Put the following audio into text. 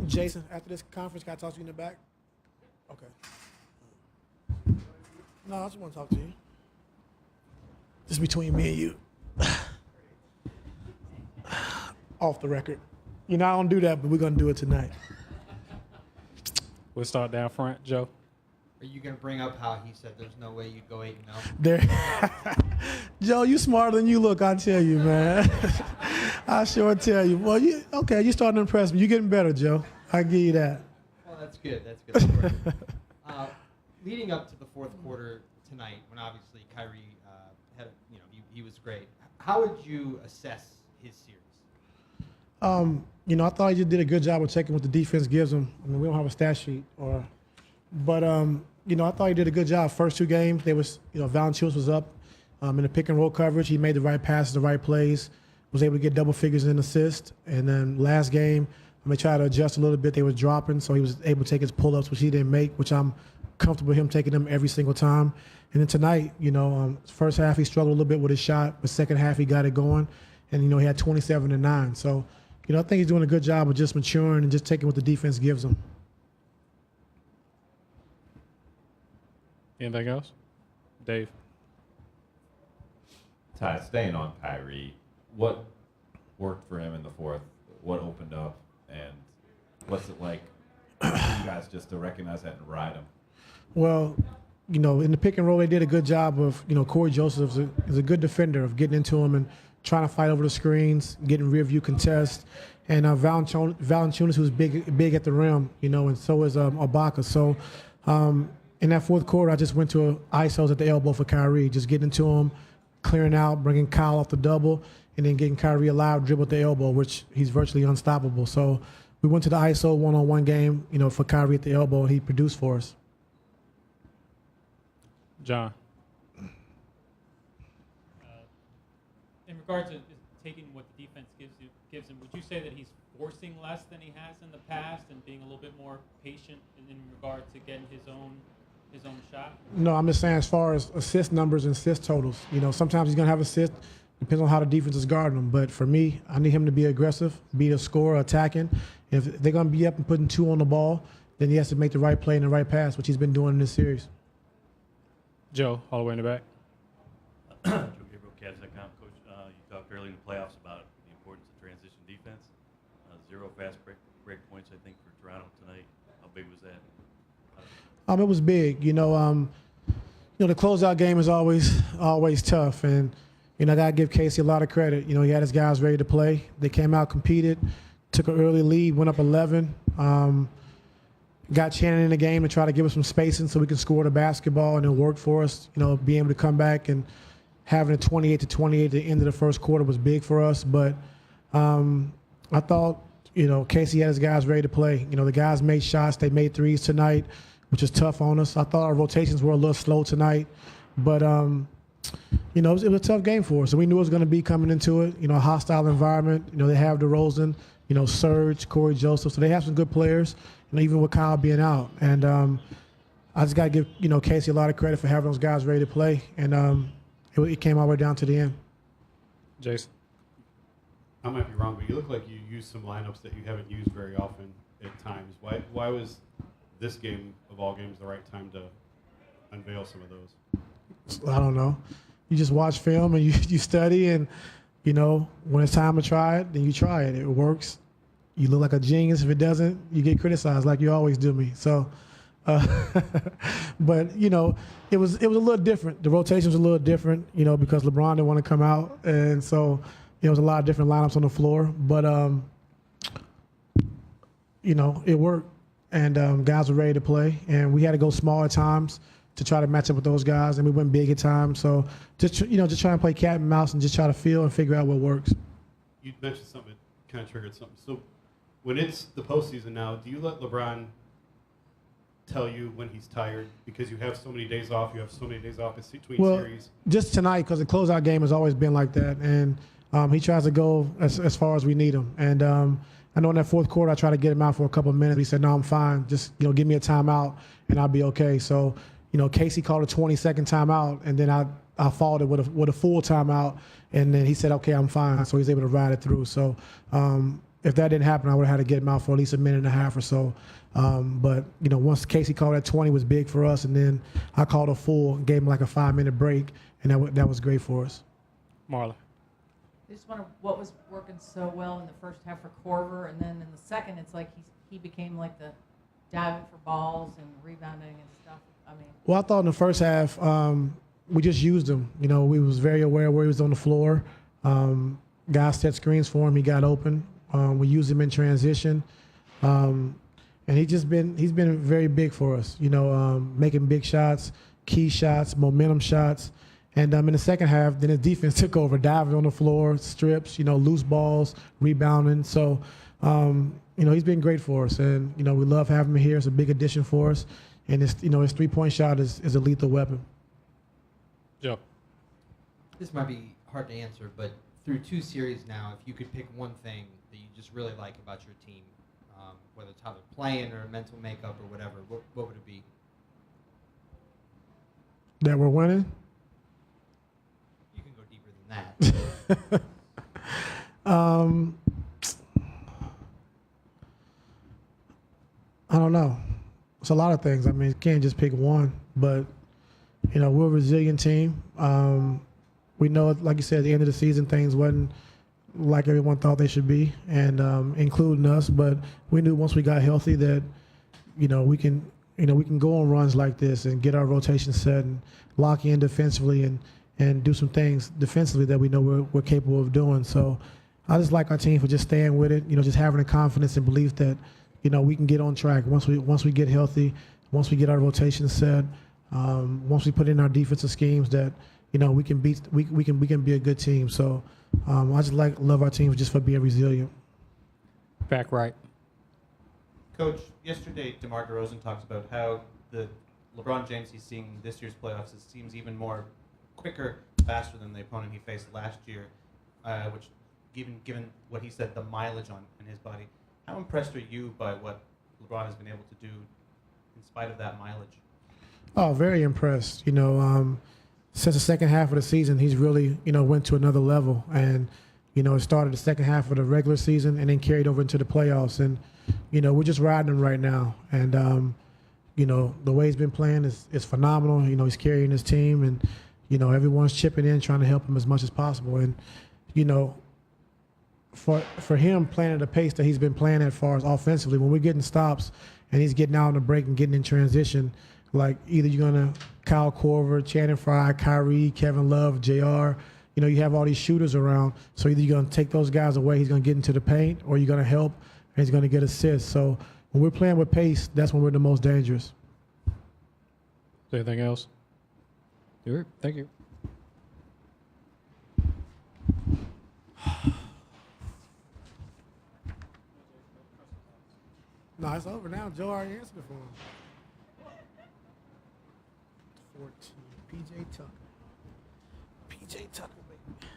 Jason, after this conference, can I talk to you in the back? Okay. No, I just want to talk to you. Just between me and you. Off the record. You know, I don't do that, but we're going to do it tonight. We'll start down front. Joe? Are you going to bring up how he said there's no way you'd go 8-0? There. Joe, you smarter than you look, I tell you, man. I sure tell you. Well, you starting to impress me. You're getting better, Joe. I give you that. Well, that's good. That's good. Leading up to the fourth quarter tonight, when obviously Kyrie he was great. How would you assess his series? I thought he just did a good job of checking what the defense gives him. I mean, we don't have a stat sheet, but I thought he did a good job. First two games, Valanciunas was up in the pick and roll coverage. He made the right passes, the right plays, was able to get double figures in assists. And then last game, they tried to adjust a little bit. They was dropping, so he was able to take his pull-ups, which he didn't make, which I'm comfortable with him taking them every single time. And then tonight, first half he struggled a little bit with his shot, but second half he got it going. And, he had 27 and 9. So, I think he's doing a good job of just maturing and just taking what the defense gives him. Anything else? Dave? Ty, staying on Kyrie, what worked for him in the fourth? What opened up? And what's it like for you guys just to recognize that and ride him? Well, in the pick and roll, they did a good job of, Corey Joseph is a good defender of getting into him and trying to fight over the screens, getting rear view contests. And Valanciunas, who's big at the rim, and so is Ibaka. So in that fourth quarter, I just went to ISOs at the elbow for Kyrie, just getting into him, clearing out, bringing Kyle off the double, and then getting Kyrie alive, dribble at the elbow, which he's virtually unstoppable. So we went to the ISO one-on-one game, for Kyrie at the elbow, and he produced for us. John? In regards to taking what the defense gives him, would you say that he's forcing less than he has in the past and being a little bit more patient in regard to getting his own shot? No, I'm just saying as far as assist numbers and assist totals. Sometimes he's going to have assists, depends on how the defense is guarding him. But for me, I need him to be aggressive, be a scorer, attacking. If they're going to be up and putting 2 on the ball, then he has to make the right play and the right pass, which he's been doing in this series. Joe, all the way in the back. Joe Gabriel, Cavs.com. Coach, you talked early in the playoffs about the importance of transition defense. 0 fast break points, I think, for Toronto tonight. How big was that? It was big. The closeout game is always tough, and I gotta give Casey a lot of credit. He had his guys ready to play. They came out, competed, took an early lead, went up 11. Got Shannon in the game to try to give us some spacing so we can score the basketball, and it worked for us. Being able to come back and having a 28-28 at the end of the first quarter was big for us. But I thought, Casey had his guys ready to play. The guys made shots. They made threes tonight, which is tough on us. I thought our rotations were a little slow tonight. But, it was a tough game for us. So we knew it was going to be coming into it, a hostile environment. They have DeRozan, Serge, Corey Joseph. So they have some good players. Even with Kyle being out. And I just got to give, Casey a lot of credit for having those guys ready to play. And it came all the way down to the end. Jason? I might be wrong, but you look like you used some lineups that you haven't used very often at times. Why was this game, of all games, the right time to unveil some of those? I don't know. You just watch film and you study, and, when it's time to try it, then you try it. It works. You look like a genius. If it doesn't, you get criticized like you always do me. So, but, it was a little different. The rotation was a little different, because LeBron didn't want to come out. And so it was a lot of different lineups on the floor. But, it worked. And guys were ready to play. And we had to go small at times to try to match up with those guys. And we went big at times. So, just trying to play cat and mouse and just try to feel and figure out what works. You mentioned something that kind of triggered something. So, when it's the postseason now, do you let LeBron tell you when he's tired? Because you have so many days off. You have so many days off between series. Just tonight, because the closeout game has always been like that. And he tries to go as far as we need him. And I know in that fourth quarter, I tried to get him out for a couple of minutes. He said, no, I'm fine. Just, give me a timeout, and I'll be okay. So, Casey called a 20-second timeout, and then I followed it with a full timeout. And then he said, okay, I'm fine. So he's able to ride it through. So, if that didn't happen, I would have had to get him out for at least a minute and a half or so. But once Casey called that 20 was big for us, and then I called a full, gave him like a 5-minute break, and that was great for us. Marla. I just wonder what was working so well in the first half for Corver, and then in the second, it's like he became like the diving for balls and rebounding and stuff. I mean, Well, I thought in the first half we just used him. We was very aware where he was on the floor. Guys set screens for him. He got open. We used him in transition, and he's been very big for us. Making big shots, key shots, momentum shots. And in the second half, then his defense took over, diving on the floor, strips, loose balls, rebounding. So, he's been great for us, and we love having him here. It's a big addition for us, and his 3-point shot is a lethal weapon. Joe. This might be hard to answer, but through 2 series now, if you could pick one thing that you just really like about your team, whether it's how they're playing or mental makeup or whatever, what would it be? That we're winning? You can go deeper than that. I don't know. It's a lot of things. I mean, you can't just pick one, but we're a resilient team. We know, like you said, at the end of the season, things wasn't like everyone thought they should be, and including us. But we knew once we got healthy that we can go on runs like this and get our rotation set and lock in defensively and do some things defensively that we know we're capable of doing. So I just like our team for just staying with it. Just having the confidence and belief that we can get on track once we get healthy, once we get our rotation set, once we put in our defensive schemes that we can be a good team. So I just love our team just for being resilient. Back right. Coach, yesterday DeMar DeRozan talks about how the LeBron James he's seeing this year's playoffs seems even more quicker, faster than the opponent he faced last year, which given what he said, the mileage in his body. How impressed are you by what LeBron has been able to do in spite of that mileage? Oh, very impressed. Since the second half of the season, he's really, went to another level. And, it started the second half of the regular season and then carried over into the playoffs. And, we're just riding him right now. And, the way he's been playing is phenomenal. He's carrying his team and, everyone's chipping in, trying to help him as much as possible. And, for him playing at the pace that he's been playing at far as offensively, when we're getting stops and he's getting out on the break and getting in transition, like either you're going to Kyle Korver, Channing Frye, Kyrie, Kevin Love, JR, you have all these shooters around. So either you're going to take those guys away, he's going to get into the paint, or you're going to help and he's going to get assists. So when we're playing with pace, that's when we're the most dangerous. Anything else? All right. Thank you. No, it's over now. Joe already answered it for him. 14. PJ Tucker. PJ Tucker, baby.